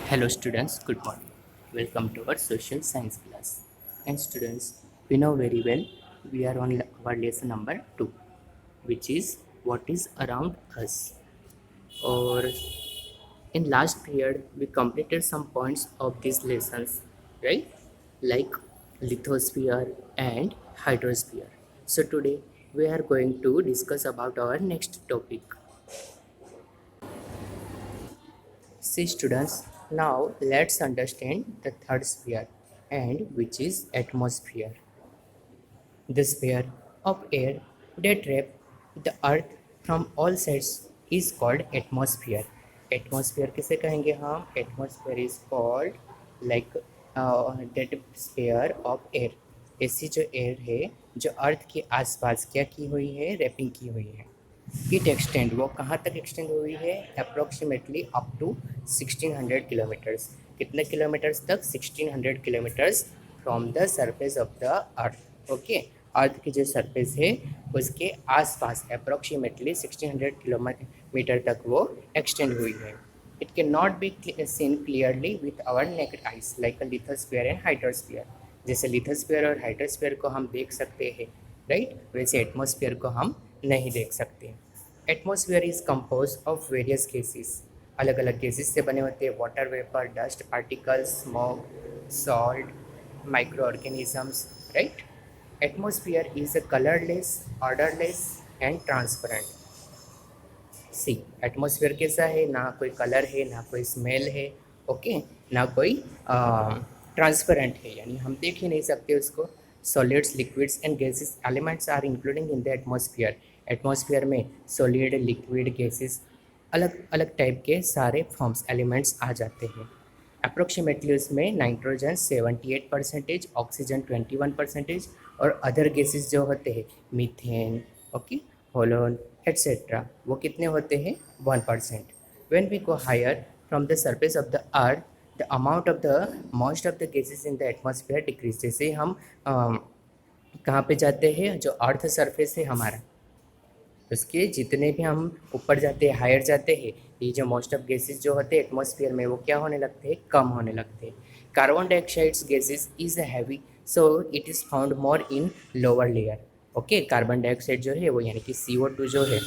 Hello students, good morning. Welcome to our social science class. And students, we know very well we are on our lesson number 2, which is what is around us. Or in last period we completed some points of these lessons, right? Like lithosphere and hydrosphere. So today we are going to discuss about our next topic. See students, now let's understand the third sphere and which is atmosphere. The sphere of air that wrap the earth from all sides is called atmosphere. Atmosphere किसे कहेंगे हम? Atmosphere is called like that sphere of air. ऐसी जो air है जो अर्थ के आसपास क्या की हुई है, रैपिंग की हुई है. इट एक्सटेंड, वो कहाँ तक एक्सटेंड हुई है? Approximately up to 1600 kilometres. कितने किलोमीटर्स तक? 1600 kilometres from the surface of the earth. Okay, earth की जो सरफेस है उसके आसपास अप्रोक्सीमेटली 1600 किलोमीटर तक वो एक्सटेंड हुई है. It can not be seen clearly with our naked eyes like a lithosphere and hydrosphere. जैसे लिथोस्फीयर और हाइड्रोस्फीयर को हम देख सकते हैं, राइट, वैसे एटमॉस्फेयर को हम नहीं देख सकते. Atmosphere is compose of various gases. अलग अलग गैसेस से बने होते हैं. Water vapour, dust particles, smoke, salt, micro organisms, right. Atmosphere is a colourless, odourless and transparent. See, atmosphere कैसा है? ना कोई कलर है, ना कोई स्मेल है, ओके, ना कोई ट्रांसपेरेंट है, यानी हम देख ही नहीं सकते उसको. Solids, liquids and gases elements are including in the atmosphere. Atmosphere में सॉलिड, लिक्विड, गैसेस, अलग अलग टाइप के सारे फॉर्म्स, एलिमेंट्स आ जाते हैं. अप्रोक्सीमेटली उसमें नाइट्रोजन 78%, ऑक्सीजन 21% और अदर गैसेस जो होते हैं मीथेन, ओके, होलोन एट्सेट्रा, वो कितने होते हैं? 1%. When we go higher from the surface of the earth, the amount of the most of the gases in the atmosphere decrease. जैसे हम कहाँ पे जाते हैं? जो अर्थ सरफेस है हमारा, उसके जितने भी हम ऊपर जाते हैं, हायर जाते हैं, ये जो मोस्ट ऑफ गैसेस जो होते हैं एटमॉस्फेयर में, वो क्या होने लगते हैं? कम होने लगते हैं. Carbon dioxides gases is heavy, so it is found more in lower layer. Okay, carbon dioxide जो है वो यानी कि CO2 जो है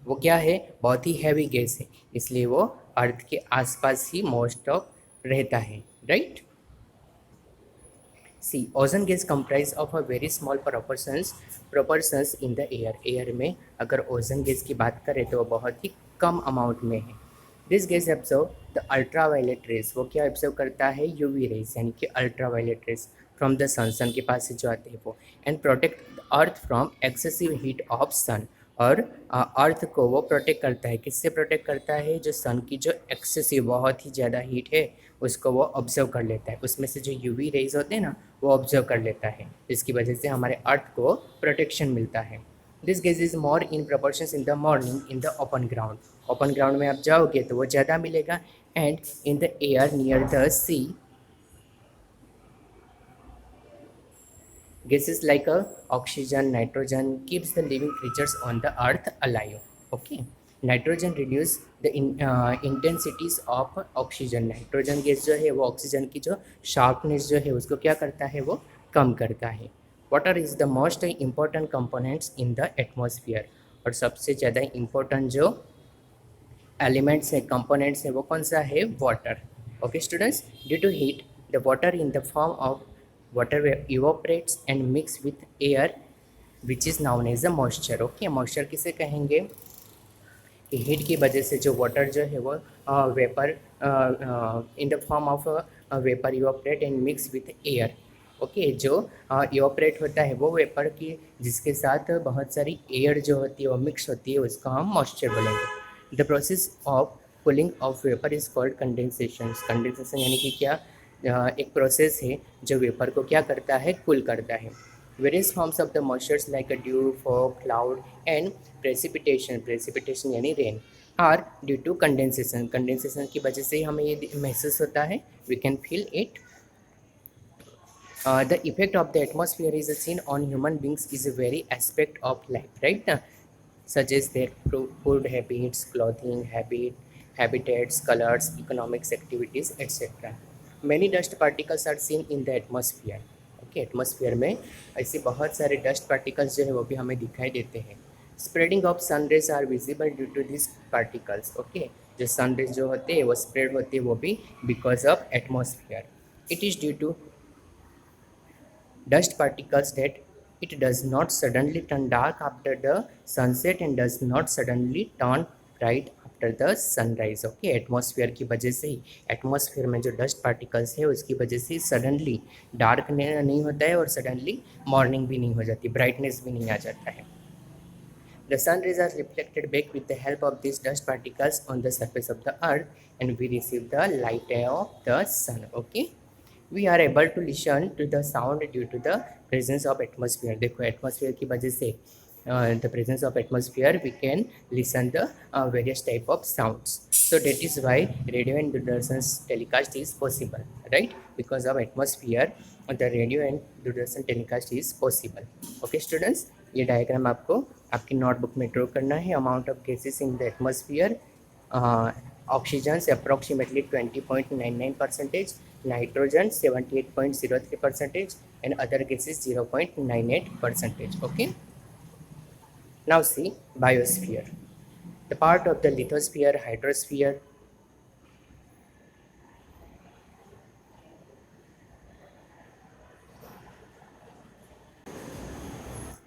वो क्या है? बहुत ही हैवी गैस है, इसलिए वो अर्थ के आसपास ही मोस्ट ऑफ रहता है, right. See, ozone gas comprise of a very small proportions in the air. Air में अगर ओजोन गैस की बात करें तो वो बहुत ही कम अमाउंट में है. This gas absorb the ultraviolet rays. वो क्या एब्जॉर्व करता है? UV रेज, यानी कि ultraviolet rays from the sun. Sun के पास से जो आते हैं वो, and protect earth from excessive heat of sun. और अर्थ को वो प्रोटेक्ट करता है. किससे प्रोटेक्ट करता है? जो सन की जो एक्सेसिव, बहुत ही ज़्यादा हीट है, उसको वो ऑब्जर्व कर लेता है. उसमें से जो UV रेज होते हैं ना, वो ऑब्जर्व कर लेता है, जिसकी वजह से हमारे अर्थ को प्रोटेक्शन मिलता है. This gas is more in proportions in the morning in the open ground. Open ground में आप जाओगे तो वो ज़्यादा मिलेगा. And in the air near the sea, gases like oxygen, nitrogen keeps the living creatures on the earth alive. Okay, nitrogen reduce the intensities of oxygen. Nitrogen gas जो है वो ऑक्सीजन की जो शार्पनेस जो है उसको क्या करता है? वो कम करता है. Water is the most important components in the atmosphere. और सबसे ज़्यादा इम्पोर्टेंट जो एलिमेंट्स है, कंपोनेंट्स है, वो कौन सा है? Water. Okay students, due to heat the water in the form of water evaporates and mix with air which is known as the moisture. Okay, moisture किसे कहेंगे? कि हीट की वजह से जो वाटर जो है वो vapour in the form of vapour evaporate and mix with air. Okay, जो इवापोरेट होता है वो वेपर की, जिसके साथ बहुत सारी एयर जो होती है वो मिक्स होती है, उसको हम मॉइस्चर बोलेंगे. The process of cooling of vapour is called condensation. Condensation यानी कि क्या? एक प्रोसेस है जो वेपर को क्या करता है? कूल करता है. Various forms of the moistures like dew, fog, cloud and precipitation. Precipitation यानी rain are due to condensation. Condensation की वजह से हमें ये महसूस होता है, we can feel it. The effect of the atmosphere is seen on human beings is a very aspect of life, right? Such as their food habits, clothing habitats, colors, economics activities, etc. Many dust particles are seen in the atmosphere. Okay, atmosphere में ऐसे बहुत सारे dust particles जो है वो भी हमें दिखाई देते हैं. Spreading of sun rays are visible due to this particles. Okay, जो सन रेज जो होते हैं वो स्प्रेड होते हैं वो भी because of atmosphere. It is due to dust particles that it does not suddenly turn dark after the sunset and does not suddenly turn bright after the sunrise. Okay, atmosphere की वजह से ही, atmosphere में जो dust particles है उसकी वजह से suddenly dark नहीं होता है और सडनली मॉर्निंग भी नहीं हो जाती, ब्राइटनेस भी नहीं आ जाता है. The sun rays are reflected back with the help of these dust particles on the surface of the earth and we receive the light of the sun. Okay, we are able to listen to the sound due to the presence of atmosphere. देखो atmosphere की वजह से the presence of atmosphere we can listen the various type of sounds. So that is why radio and Doordarshan's telecast is possible, right? Because of atmosphere the radio and Doordarshan telecast is possible. Okay students, ये diagram आपको आपकी notebook में draw करना है. Amount of gases in the atmosphere, oxygen approximately 20.99%, nitrogen 78.03%, and other gases 0.98%. Okay, now see biosphere, the part of the lithosphere, hydrosphere.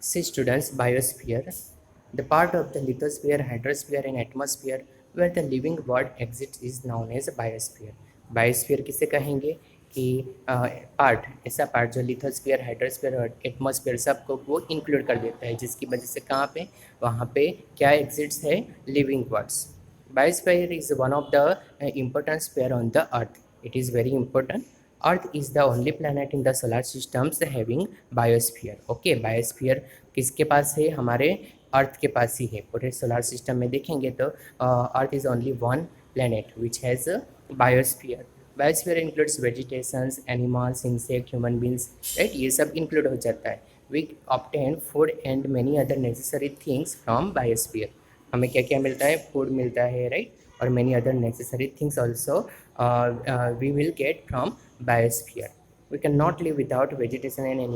See students, biosphere, the part of the lithosphere, hydrosphere and atmosphere where the living world exists is known as biosphere. Biosphere किसे कहेंगे कि part, ऐसा part जो lithosphere, hydrosphere और atmosphere सबको वो include कर देता है, जिसकी वजह से कहाँ पे, वहाँ पे क्या एग्जिट्स है, living words. Biosphere is one of the important sphere on the earth. It is very important. Earth is the only planet in the solar systems having biosphere. Okay, biosphere किसके पास है, हमारे अर्थ के पास ही है. पूरे सोलर सिस्टम में देखेंगे तो earth is only one planet which has a biosphere. Biosphere includes vegetations, animals, insect, human beings, right? ये सब include हो जाता है. We obtain food and many other necessary things from biosphere. हमें क्या क्या मिलता है, फूड मिलता है, राइट, और many other necessary things also we will get from biosphere. We cannot live without vegetation and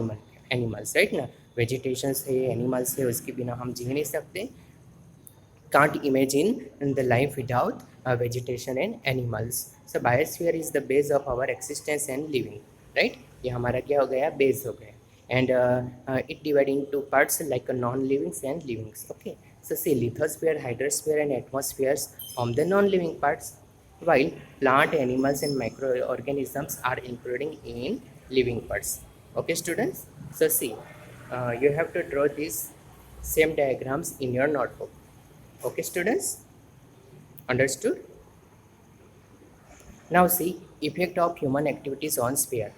animals, right ना. वेजिटेशन है, एनिमल्स है, उसके बिना हम जी नहीं सकते. Can't imagine the life without vegetation and animals. So biosphere is the base of our existence and living, right? ये हमारा क्या हो गया, बेस हो गया. And it divided into parts like non-livings and livings. Okay, so see, lithosphere, hydrosphere and atmospheres form the non-living parts, while plant, animals and microorganisms are including in living parts. Okay students, so see, you have to draw these same diagrams in your notebook. Okay students, understood? Now see, effect of human activities on sphere.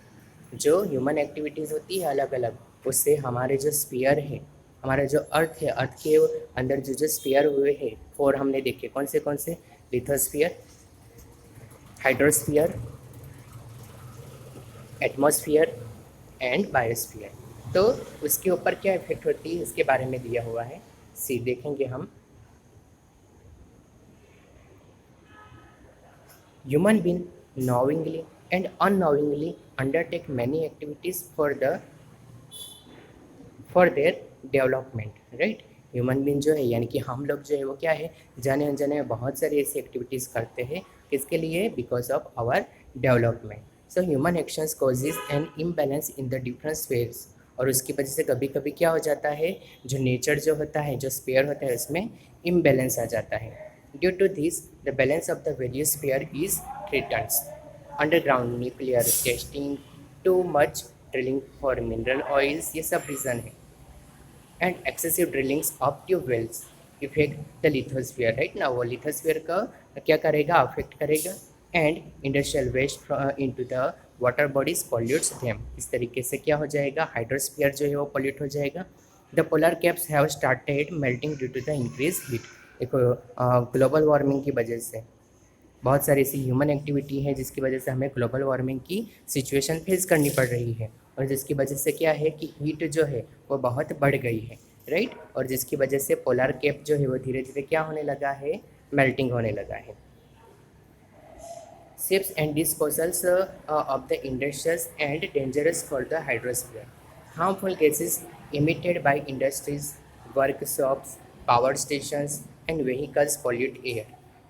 जो human activities होती है अलग अलग, उससे हमारे जो sphere है, हमारा जो अर्थ है, अर्थ के अंदर जो जो स्फीयर हुए हैं, और हमने देखे कौन से, lithosphere, hydrosphere, atmosphere and biosphere. तो उसके ऊपर क्या इफेक्ट होती है इसके बारे में दिया हुआ है. सी, देखेंगे हम. Human beings knowingly and unknowingly undertake many activities for their development, right? Human being जो है, यानी कि हम लोग जो है वो क्या है, जाने अनजाने बहुत सारी ऐसी एक्टिविटीज़ करते हैं. किसके लिए, because of our development. So human actions causes an imbalance in the different spheres. और उसकी वजह से कभी कभी क्या हो जाता है, जो नेचर जो होता है, जो स्फीयर होता है, उसमें इम्बैलेंस आ जाता है. Due to this, the balance of the various sphere is threatened. Underground nuclear testing, too much drilling for mineral oils, ये सब रीज़न है. And excessive drillings of tube wells affect the lithosphere, right ना. वो lithosphere का क्या करेगा, affect करेगा. And industrial waste into the water bodies pollutes them. इस तरीके से क्या हो जाएगा, हाइड्रोस्फीयर जो है वो पोल्यूट हो जाएगा. The polar caps have started melting due to the increased heat. एक ग्लोबल वार्मिंग की वजह से बहुत सारी ऐसी ह्यूमन एक्टिविटी है जिसकी वजह से हमें ग्लोबल वार्मिंग की सिचुएशन फेस करनी पड़ रही है, और जिसकी वजह से क्या है कि हीट जो है वो बहुत बढ़ गई है, राइट. और जिसकी वजह से पोलर कैप जो है वो धीरे धीरे क्या होने लगा है, मेल्टिंग होने लगा है. shapes and disposals of the industrials and dangerous for the hydrosphere. Harmful gases emitted by industries, workshops, power stations and vehicles pollute air.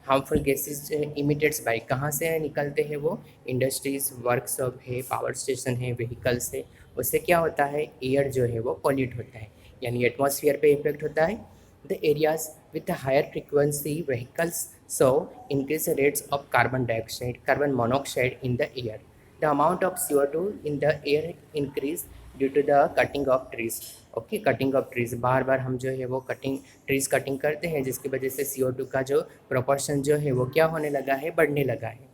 Harmful gases emitted by कहाँ से निकलते हैं वो इंडस्ट्रीज वर्कशॉप है पावर स्टेशन है vehicles है उससे क्या होता है एयर जो है वो पॉल्यूट होता है यानी एटमॉस्फेयर पे इफेक्ट होता है the areas with higher frequency vehicles so increase rates of carbon dioxide carbon monoxide in the air the amount of CO2 in the air increase due to the cutting of trees okay cutting of trees बार बार हम जो है वो trees cutting करते हैं जिसकी वजह से CO2 का जो प्रोपोर्शन जो है वो क्या होने लगा है बढ़ने लगा है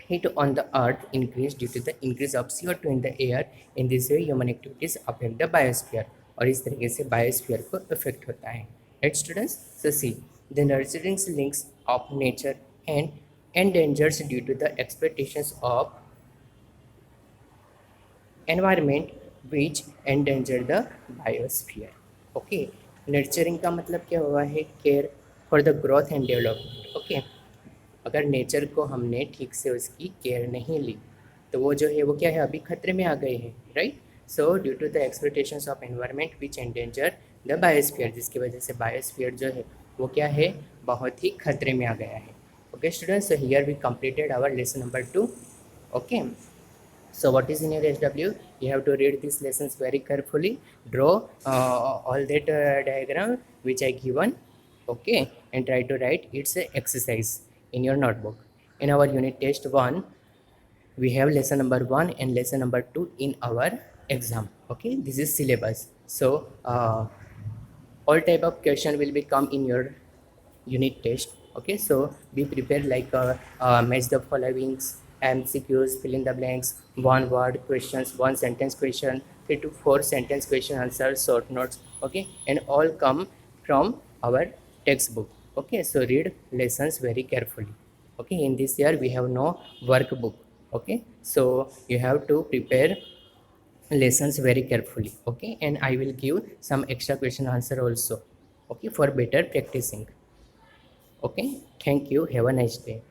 heat on the earth increase due to the increase of CO2 in the air in this way human activities affect the biosphere और इस तरीके से बायोस्फीयर को इफेक्ट होता है right students so see the nurturing links of nature and endangers due to the exploitations of environment which endanger the biosphere okay nurturing का मतलब क्या हुआ है care for the growth and development okay अगर nature को हमने ठीक से उसकी केयर नहीं ली तो वो जो है वो क्या है अभी खतरे में आ गए हैं right so due to the exploitations of environment which endanger the biosphere जिसकी वजह से बायोस्फीयर जो है वो क्या है बहुत ही खतरे में आ गया है okay students so here we completed our lesson number 2 okay so what is in your SW you have to read these lessons very carefully draw all that diagram which I given okay and try to write its exercise in your notebook in our unit test 1 we have lesson number 1 and lesson number 2 in our exam okay this is syllabus so all type of question will be come in your unit test okay so be prepared like match the followings MCQs fill in the blanks one word questions one sentence question 3 to 4 sentence question answers short notes okay and all come from our textbook okay so read lessons very carefully okay in this year we have no workbook okay so you have to prepare lessons very carefully okay and I will give some extra question answer also okay for better practicing okay thank you have a nice day